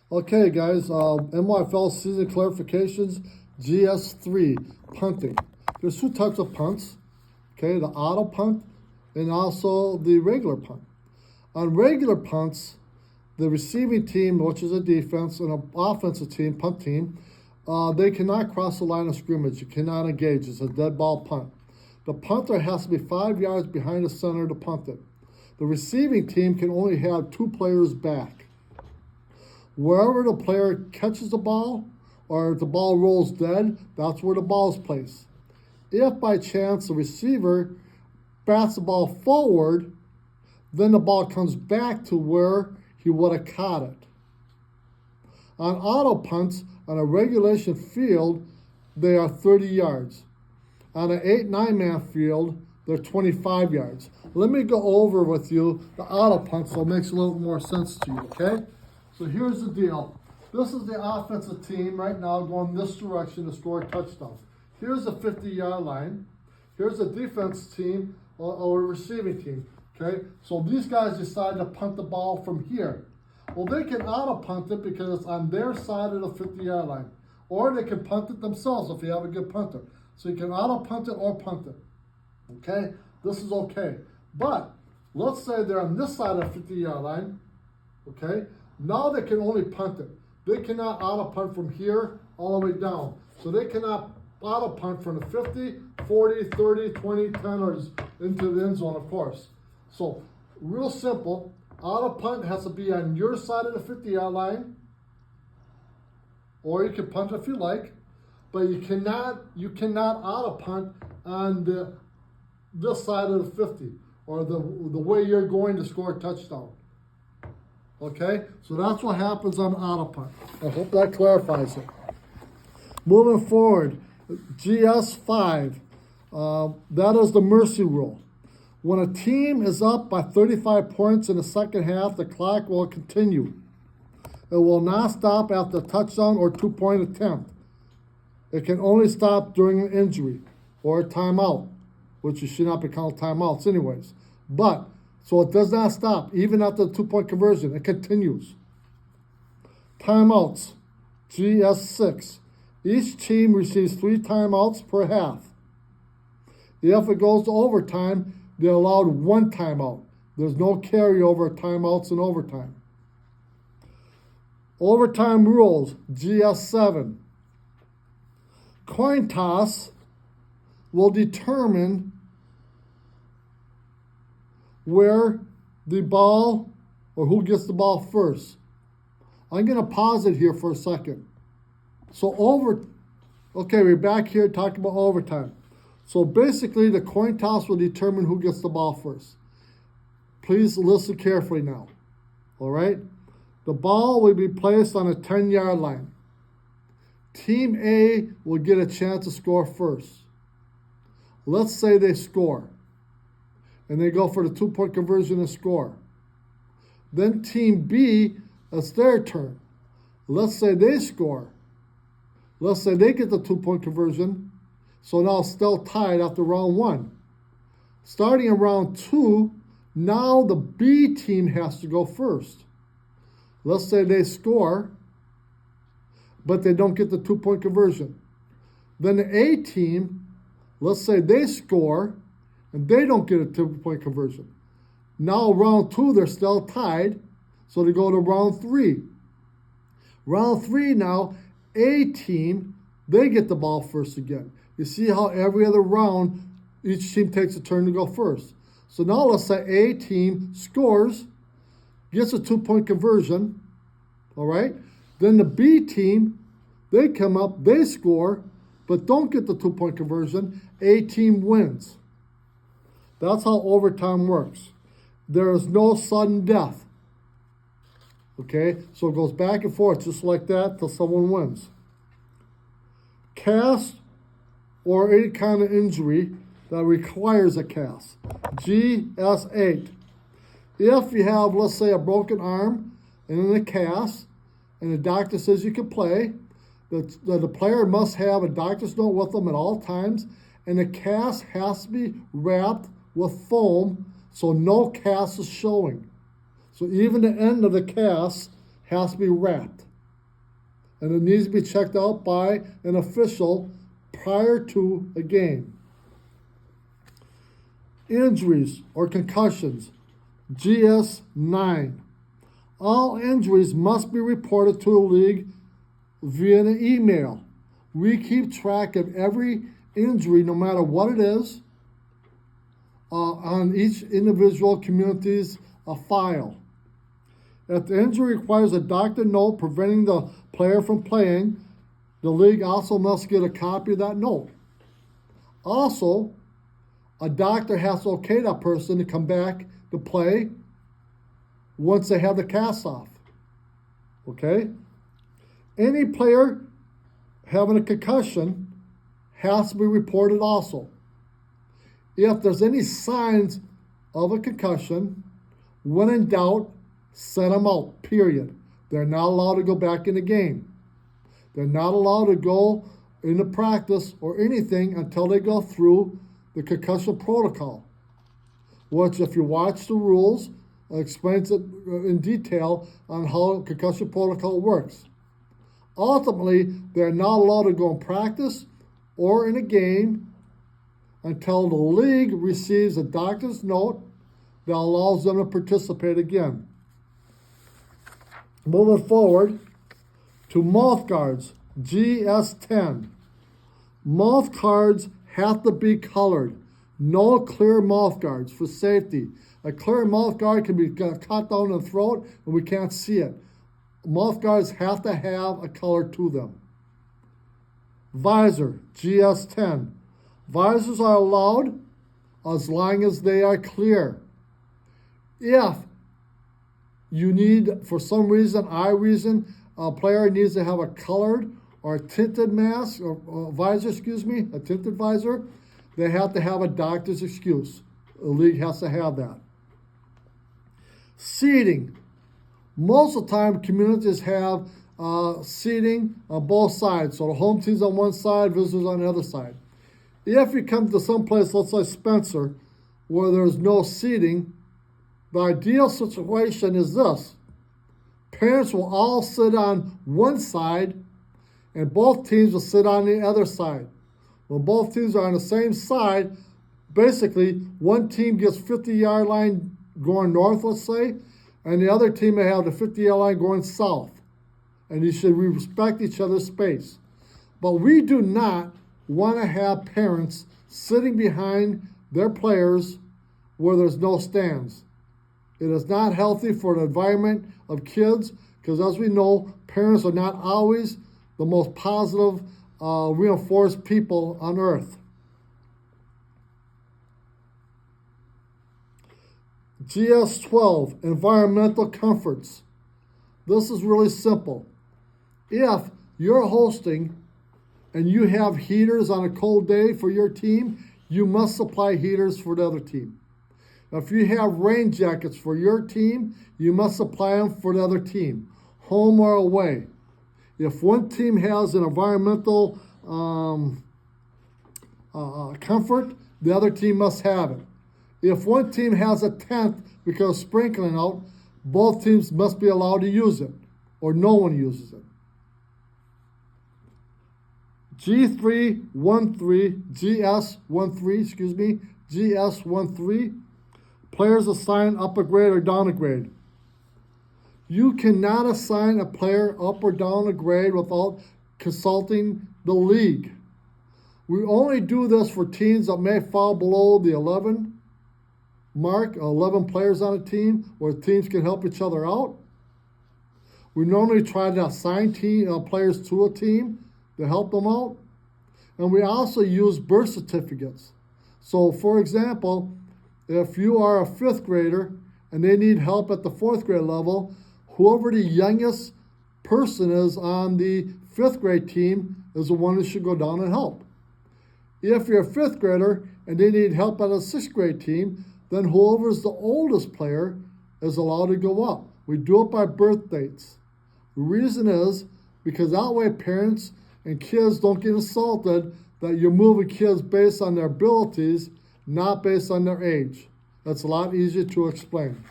Okay, guys, MYFL season clarifications, GS3, punting. There's two types of punts, okay, the auto punt and also the regular punt. On regular punts, the receiving team, which is a defense, and an offensive team, punt team, they cannot cross the line of scrimmage. You cannot engage. It's a dead ball punt. The punter has to be 5 yards behind the center to punt it. The receiving team can only have 2 players back. Wherever the player catches the ball or the ball rolls dead, that's where the ball is placed. If by chance the receiver bats the ball forward, then the ball comes back to where he would have caught it. On auto punts, on a regulation field, they are 30 yards. On an 8-9-man field, they're 25 yards. Let me go over with you the auto punt so it makes a little more sense to you, okay? So here's the deal. This is the offensive team right now going this direction to score a touchdown. Here's the 50-yard line. Here's the defense team or receiving team, okay? So these guys decide to punt the ball from here. Well, they can auto punt it because it's on their side of the 50-yard line. Or they can punt it themselves if you have a good punter. So you can auto punt it or punt it, okay? This is okay. But let's say they're on this side of the 50-yard line, okay? Now they can only punt it. They cannot auto punt from here all the way down. So they cannot auto punt from the 50, 40, 30, 20, 10, or into the end zone, of course. So real simple, auto punt has to be on your side of the 50-yard line, or you can punt if you like, but you cannot auto punt on this side of the 50, or the way you're going to score a touchdown. Okay, so that's what happens on auto punt. I hope that clarifies it. Moving forward, GS5, that is the mercy rule. When a team is up by 35 points in the second half, the clock will continue. It will not stop after a touchdown or 2-point attempt. It can only stop during an injury or a timeout, which you should not be called timeouts anyways. But so it does not stop, even after the 2-point conversion. It continues. Timeouts, GS6. Each team receives 3 timeouts per half. If it goes to overtime, they're allowed 1 timeout. There's no carryover timeouts in overtime. Overtime rules, GS7. Coin toss will determine where the ball, or who gets the ball first. I'm going to pause it here for a second. So okay, we're back here talking about overtime. So basically, the coin toss will determine who gets the ball first. Please listen carefully now, all right? The ball will be placed on a 10-yard line. Team A will get a chance to score first. Let's say they score, and they go for the 2-point conversion and score. Then Team B, it's their turn. Let's say they score. Let's say they get the 2-point conversion, so now it's still tied after round 1. Starting in round 2, now the B team has to go first. Let's say they score, but they don't get the 2-point conversion. Then the A team, let's say they score, and they don't get a 2-point conversion. Now round 2, they're still tied, so they go to round 3. Round 3 now, A team, they get the ball first again. You see how every other round, each team takes a turn to go first. So now let's say A team scores, gets a 2-point conversion, all right? Then the B team, they come up, they score, but don't get the 2-point conversion. A team wins. That's how overtime works. There is no sudden death. Okay, so it goes back and forth just like that till someone wins. Cast or any kind of injury that requires a cast. GS8. If you have, let's say, a broken arm and in a cast, and the doctor says you can play, the player must have a doctor's note with them at all times, and the cast has to be wrapped with foam so no cast is showing. So even the end of the cast has to be wrapped. and it needs to be checked out by an official prior to a game. Injuries or concussions, GS9. All injuries must be reported to the league via an email. We keep track of every injury, no matter what it is, on each individual community's file. If the injury requires a doctor note preventing the player from playing, the league also must get a copy of that note. Also, a doctor has to okay that person to come back to play once they have the cast off. Okay? Any player having a concussion has to be reported also. If there's any signs of a concussion, when in doubt, send them out, period. They're not allowed to go back in the game. They're not allowed to go into practice or anything until they go through the concussion protocol, which, if you watch the rules, explains it in detail on how concussion protocol works. Ultimately, they're not allowed to go in practice or in a game until the league receives a doctor's note that allows them to participate again. Moving forward to mouth guards, GS10. Mouth guards have to be colored. No clear mouth guards for safety. A clear mouth guard can be cut down the throat and we can't see it. Mouth guards have to have a color to them. Visor, GS10. Visors are allowed as long as they are clear. If you need, for some reason, a player needs to have a colored or a tinted mask, or visor, a tinted visor, they have to have a doctor's excuse. The league has to have that. Seating. Most of the time, communities have seating on both sides. So the home team's on one side, visitors on the other side. If you come to some place, let's say Spencer, where there's no seating, the ideal situation is this. Parents will all sit on one side, and both teams will sit on the other side. When both teams are on the same side, basically, one team gets 50-yard line going north, let's say, and the other team may have the 50-yard line going south. And you should respect each other's space. But we do not want to have parents sitting behind their players where there's no stands. It is not healthy for the environment of kids because, as we know, parents are not always the most positive, reinforced people on earth. GS12, environmental comforts. This is really simple. If you're hosting and you have heaters on a cold day for your team, you must supply heaters for the other team. If you have rain jackets for your team, you must supply them for the other team, home or away. If one team has an environmental comfort, the other team must have it. If one team has a tent because of sprinkling out, both teams must be allowed to use it, or no one uses it. GS13, players assign up a grade or down a grade. You cannot assign a player up or down a grade without consulting the league. We only do this for teams that may fall below the 11 mark, 11 players on a team, where teams can help each other out. We normally try to assign players to a team to help them out. And we also use birth certificates. So, for example, if you are a 5th grader and they need help at the 4th grade level, whoever the youngest person is on the 5th grade team is the one who should go down and help. If you're a 5th grader and they need help at a 6th grade team, then whoever's the oldest player is allowed to go up. We do it by birth dates. The reason is because that way parents and kids don't get insulted that you're moving kids based on their abilities, not based on their age. That's a lot easier to explain.